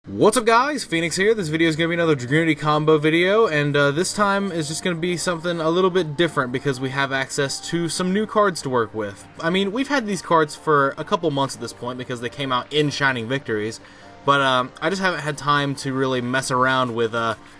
What's up guys, Phoenix here. This video is going to be another Dragunity combo video, and this time is just going to be something a little bit different because we have access to some new cards to work with. I mean, we've had these cards for a couple months at this point because they came out in Shining Victories, but I just haven't had time to really mess around with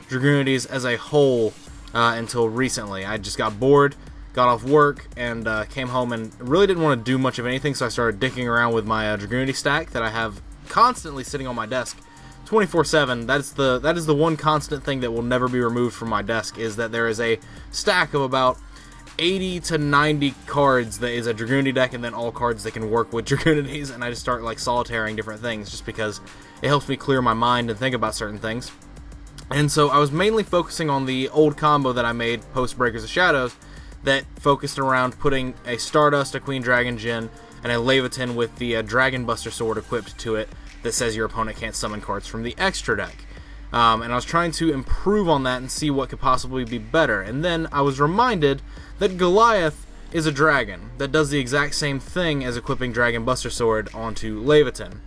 Dragunities as a whole until recently. I just got bored, got off work, and came home and really didn't want to do much of anything, so I started dicking around with my Dragunity stack that I have constantly sitting on my desk 24/7. That is the one constant thing that will never be removed from my desk, is that there is a stack of about 80 to 90 cards that is a Dragunity deck, and then all cards that can work with Dragunities, and I just start like solitaring different things just because it helps me clear my mind and think about certain things. And so I was mainly focusing on the old combo that I made post Breakers of Shadows that focused around putting a Stardust, a Queen Dragon Djinn, and a Leviathan with the Dragon Buster Sword equipped to it that says your opponent can't summon cards from the extra deck. And I was trying to improve on that and see what could possibly be better. And then I was reminded that Goliath is a dragon that does the exact same thing as equipping Dragon Buster Sword onto Leviathan.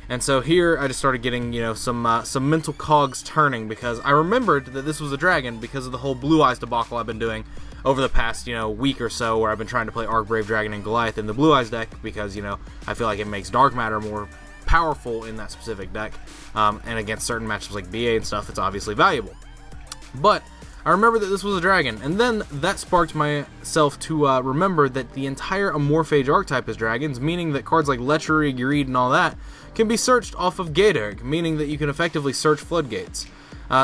And so here I just started getting, some mental cogs turning, because I remembered that this was a dragon because of the whole Blue Eyes debacle I've been doing over the past, week or so, where I've been trying to play Arcbrave Dragon and Goliath in the Blue Eyes deck because, I feel like it makes Dark Matter more powerful in that specific deck, and against certain matchups like BA and stuff, it's obviously valuable. But I remember that this was a dragon, and then that sparked myself to remember that the entire Amorphage archetype is dragons, meaning that cards like Lechery, Greed, and all that can be searched off of Gatorg, meaning that you can effectively search floodgates.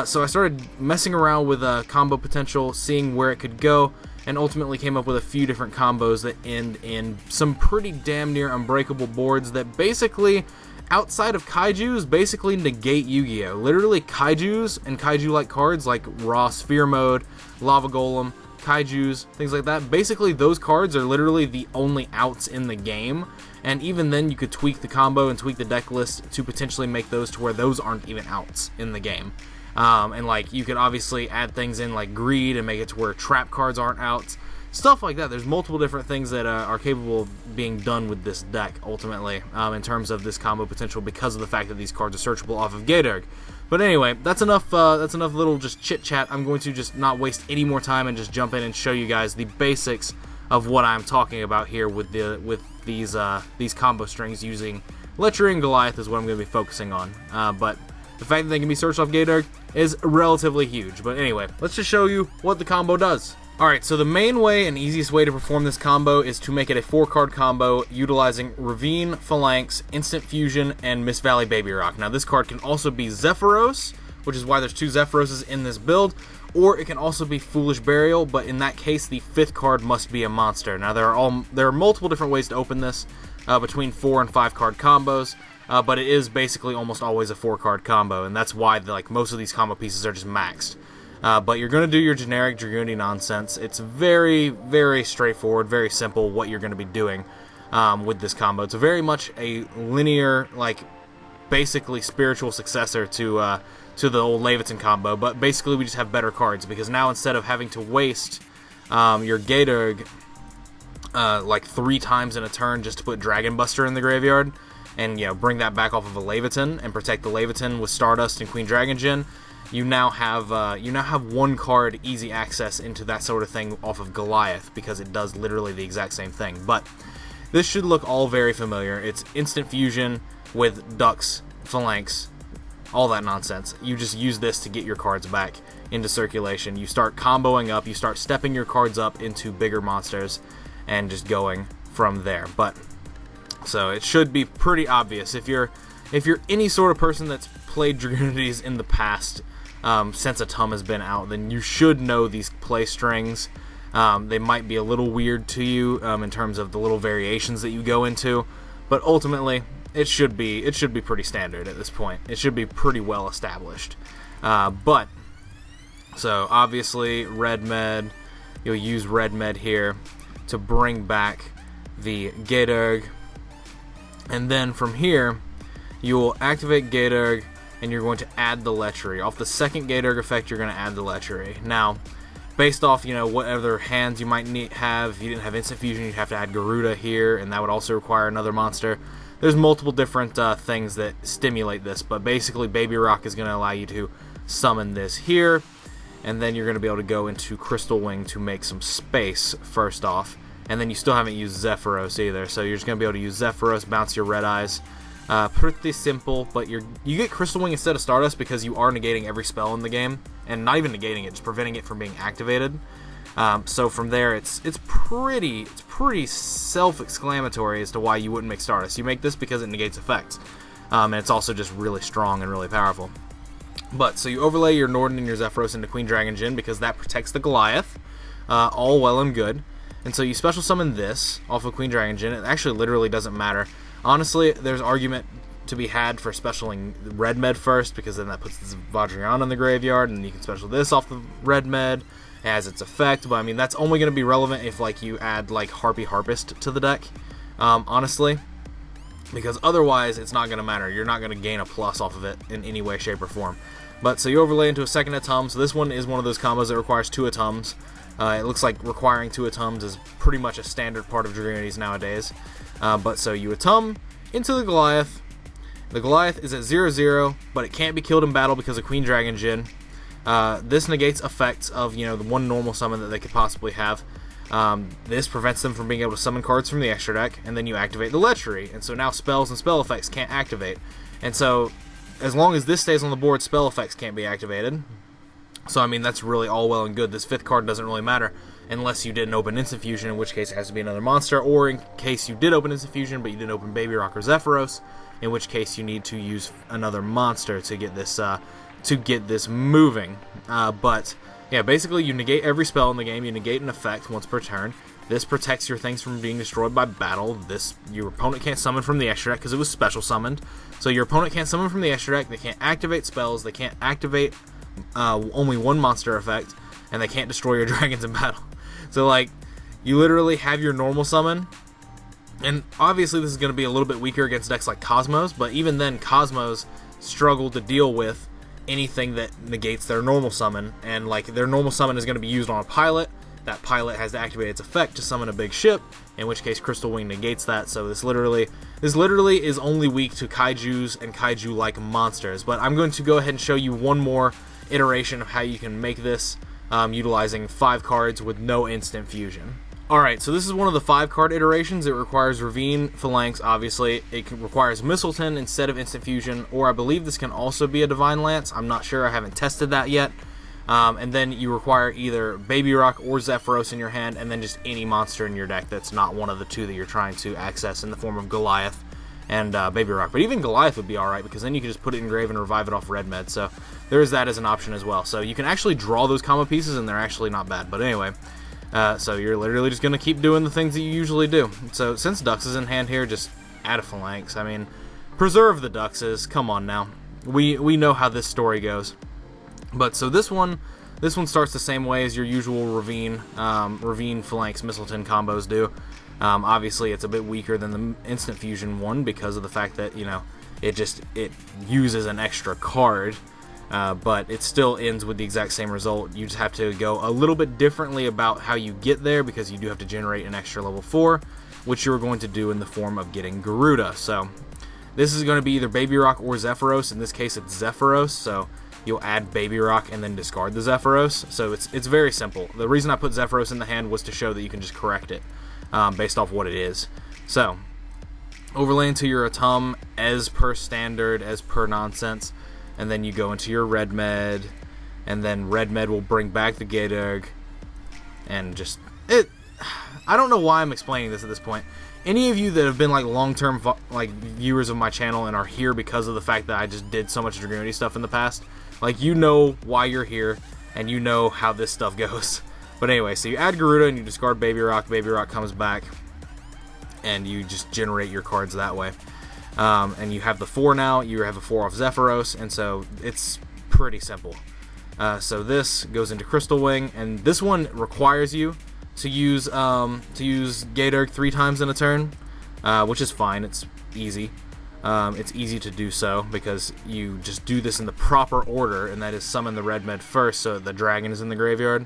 So I started messing around with combo potential, seeing where it could go, and ultimately came up with a few different combos that end in some pretty damn near unbreakable boards that basically, outside of Kaijus, basically negate Yu-Gi-Oh! Literally Kaijus and Kaiju-like cards like Raw Sphere Mode, Lava Golem, Kaijus, things like that. Basically, those cards are literally the only outs in the game, and even then you could tweak the combo and tweak the deck list to potentially make those to where those aren't even outs in the game. And like, you could obviously add things in like Greed and make it to where trap cards aren't outs. Stuff like that. There's multiple different things that are capable of being done with this deck, ultimately, in terms of this combo potential, because of the fact that these cards are searchable off of Gatorg. But anyway, that's enough little just chit-chat. I'm going to just not waste any more time and just jump in and show you guys the basics of what I'm talking about here with these combo strings using Lechery and Goliath is what I'm going to be focusing on. But the fact that they can be searched off Gatorg is relatively huge. But anyway, let's just show you what the combo does. Alright, so the main way and easiest way to perform this combo is to make it a 4-card combo utilizing Ravine, Phalanx, Instant Fusion, and Miss Valley Baby Rock. Now this card can also be Zephyros, which is why there's 2 Zephyroses in this build, or it can also be Foolish Burial, but in that case the 5th card must be a monster. Now there are multiple different ways to open this between 4 and 5 card combos, but it is basically almost always a 4-card combo, and that's why most of these combo pieces are just maxed. But you're going to do your generic Dragunity nonsense. It's very, very straightforward, very simple what you're going to be doing with this combo. It's very much a linear, like, basically spiritual successor to the old Leviathan combo, but basically we just have better cards, because now instead of having to waste your Gatorg like 3 times in a turn just to put Dragon Buster in the graveyard, and bring that back off of a Leviathan and protect the Leviathan with Stardust and Queen Dragon Djinn, you now have 1 card easy access into that sort of thing off of Goliath, because it does literally the exact same thing. But this should look all very familiar. It's Instant Fusion with Ducks, Phalanx, all that nonsense. You just use this to get your cards back into circulation. You start comboing up, you start stepping your cards up into bigger monsters, and just going from there. But so it should be pretty obvious if you're any sort of person that's played Dragunities in the past, since a TUM has been out, then you should know these play strings. They might be a little weird to you in terms of the little variations that you go into, but ultimately it should be pretty standard at this point. It should be pretty well established. But so obviously Red Med, you'll use Red Med here to bring back the Gatorg, and then from here you'll activate Gatorg, and you're going to add the Lechery. Off the second Gatorg effect, you're going to add the Lechery. Now, based off, what other hands you might have, if you didn't have Instant Fusion, you'd have to add Garuda here, and that would also require another monster. there's multiple different things that stimulate this, but basically Baby Rock is going to allow you to summon this here, and then you're going to be able to go into Crystal Wing to make some space first off, and then you still haven't used Zephyros either, so you're just going to be able to use Zephyros, bounce your Red Eyes. Pretty simple, but you get Crystal Wing instead of Stardust because you are negating every spell in the game, and not even negating it, just preventing it from being activated. So from there, it's pretty self-exclamatory as to why you wouldn't make Stardust. You make this because it negates effects, and it's also just really strong and really powerful. But so you overlay your Norden and your Zephyros into Queen Dragon Jin because that protects the Goliath, all well and good. And so you special summon this off of Queen Dragon Jin. It actually literally doesn't matter. Honestly, there's argument to be had for specialing Red Med first, because then that puts this Vajrayan in the graveyard, and you can special this off the Red Med. It has its effect, but I mean, that's only going to be relevant if like you add like Harpy Harpist to the deck, honestly, because otherwise it's not going to matter. You're not going to gain a plus off of it in any way, shape, or form. But so you overlay into a second Atum, so this one is one of those combos that requires 2 Atums. It looks like requiring 2 Atums is pretty much a standard part of Dragunities nowadays. But so you Atum into the Goliath. The Goliath is at 0/0, but it can't be killed in battle because of Queen Dragon Jin. This negates effects of, the one normal summon that they could possibly have. This prevents them from being able to summon cards from the extra deck, and then you activate the Lechery, and so now spells and spell effects can't activate. And so, as long as this stays on the board, spell effects can't be activated. So, I mean, that's really all well and good. This 5th card doesn't really matter unless you didn't open Instant Fusion, in which case it has to be another monster, or in case you did open Instant Fusion, but you didn't open Baby Rock or Zephyros, in which case you need to use another monster to get this moving. But yeah, basically you negate every spell in the game. You negate an effect once per turn. This protects your things from being destroyed by battle. Your opponent can't summon from the extra deck because it was special summoned. So your opponent can't summon from the extra deck. They can't activate spells. They can't activate only one monster effect, and they can't destroy your dragons in battle. So like, you literally have your normal summon. And obviously this is going to be a little bit weaker against decks like Cosmos, but even then Cosmos struggle to deal with anything that negates their normal summon, and like their normal summon is going to be used on a pilot. That pilot has to activate its effect to summon a big ship, in which case Crystal Wing negates that. So this literally is only weak to Kaijus and Kaiju-like monsters. But I'm going to go ahead and show you one more iteration of how you can make this utilizing 5 cards with no instant fusion. Alright, so this is one of the 5-card iterations. It requires Ravine Phalanx, obviously. It requires Mistleton instead of Instant Fusion, or I believe this can also be a Divine Lance. I'm not sure, I haven't tested that yet. And then you require either Baby Rock or Zephyros in your hand, and then just any monster in your deck that's not one of the 2 that you're trying to access in the form of Goliath and Baby Rock. But even Goliath would be alright, because then you can just put it in grave and revive it off Red Med. So there is that as an option as well. So you can actually draw those combo pieces, and they're actually not bad. But anyway, so you're literally just going to keep doing the things that you usually do. So since Dux is in hand here, just add a Phalanx. I mean, preserve the Duxes. Come on now. We know how this story goes. But so this one starts the same way as your usual Ravine Phalanx Mistleton combos do. Obviously, it's a bit weaker than the Instant Fusion one because of the fact that, it uses an extra card. But it still ends with the exact same result. You just have to go a little bit differently about how you get there, because you do have to generate an extra level 4, which you're going to do in the form of getting Garuda. So this is going to be either Baby Rock or Zephyros. In this case, it's Zephyros, so you'll add Baby Rock and then discard the Zephyros. So it's very simple. The reason I put Zephyros in the hand was to show that you can just correct it based off what it is. So overlay into your Atum as per standard, as per nonsense. And then you go into your Red Med, and then Red Med will bring back the Gaderg, and just I don't know why I'm explaining this at this point. Any of you that have been like long-term viewers of my channel and are here because of the fact that I just did so much Dragunity stuff in the past, like, you know why you're here, and you know how this stuff goes. But anyway, so you add Garuda and you discard Baby Rock. Baby Rock comes back, and you just generate your cards that way. And you have the 4 now. You have a 4 off Zephyros, and so it's pretty simple. So this goes into Crystal Wing, and this one requires you to use Gaderg 3 times in a turn, which is fine. It's easy. It's easy to do so because you just do this in the proper order, and that is summon the Red Med first, so the dragon is in the graveyard,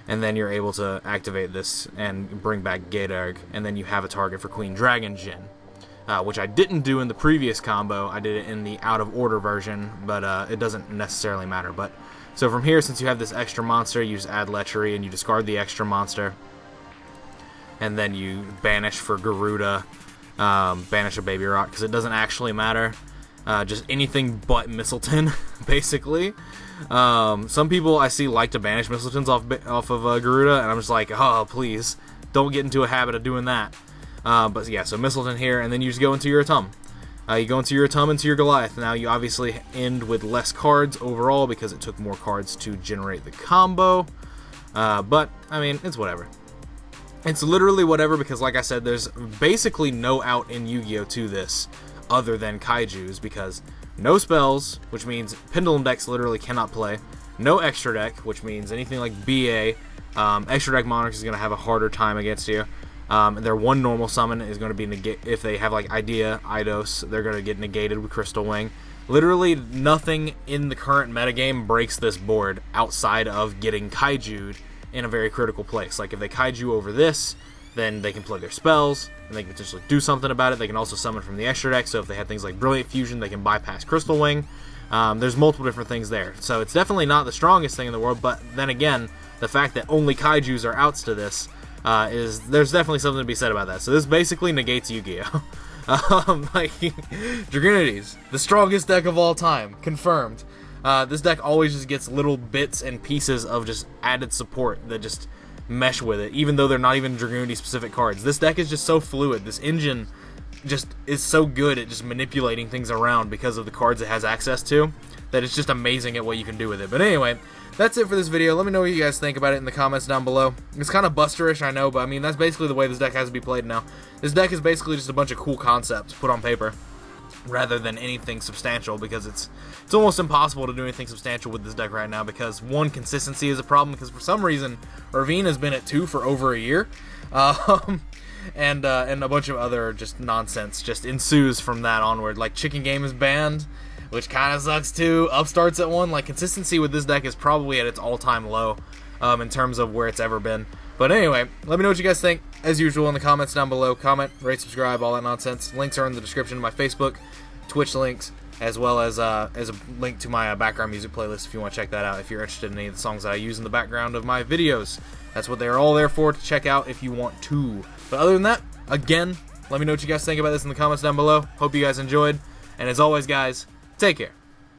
and then you're able to activate this and bring back Gaderg, and then you have a target for Queen Dragon Jin. which I didn't do in the previous combo. I did it in the out of order version, but it doesn't necessarily matter. But so from here, since you have this extra monster, you just add Lechery and you discard the extra monster, and then you banish for Garuda, banish a Baby Rock, because it doesn't actually matter. Just anything but Mistletoe, basically. Some people I see like to banish Mistletoes off of Garuda, and I'm just like, oh, please, don't get into a habit of doing that. But yeah, so Mistletoe here, and then you just go into your Atum. You go into your Atum, into your Goliath. Now you obviously end with less cards overall because it took more cards to generate the combo. But, I mean, it's whatever. It's literally whatever because, like I said, there's basically no out in Yu-Gi-Oh! To this other than Kaijus, because no spells, which means Pendulum decks literally cannot play. No extra deck, which means anything like BA, extra deck Monarchs is going to have a harder time against you. Their one normal summon is going to be negated. If they have like Idea, Eidos, they're going to get negated with Crystal Wing. Literally nothing in the current metagame breaks this board outside of getting Kaiju'd in a very critical place. Like if they Kaiju over this, then they can play their spells, and they can potentially do something about it. They can also summon from the extra deck, so if they had things like Brilliant Fusion, they can bypass Crystal Wing. There's multiple different things there. So it's definitely not the strongest thing in the world, but then again, the fact that only Kaijus are outs to this, there's definitely something to be said about that. So this basically negates Yu-Gi-Oh! Like, Dragunity's the strongest deck of all time, confirmed. This deck always just gets little bits and pieces of just added support that just mesh with it, even though they're not even Dragunity specific cards. This deck is just so fluid. This engine just is so good at just manipulating things around because of the cards it has access to, that it's just amazing at what you can do with it. But anyway, that's it for this video. Let me know what you guys think about it in the comments down below. It's kind of busterish, I know, but I mean, that's basically the way this deck has to be played now. This deck is basically just a bunch of cool concepts put on paper, rather than anything substantial, because it's almost impossible to do anything substantial with this deck right now, because one, consistency is a problem, because for some reason Irvine has been at 2 for over a year, and a bunch of other just nonsense just ensues from that onward. Like Chicken Game is banned, which kind of sucks too. Upstart's at 1. Like, consistency with this deck is probably at its all-time low in terms of where it's ever been. But anyway, let me know what you guys think, as usual, in the comments down below. Comment, rate, subscribe, all that nonsense. Links are in the description of my Facebook, Twitch links, as well as a link to my background music playlist if you want to check that out if you're interested in any of the songs that I use in the background of my videos. That's what they're all there for, to check out if you want to. But other than that, again, let me know what you guys think about this in the comments down below. Hope you guys enjoyed, and as always, guys, take care.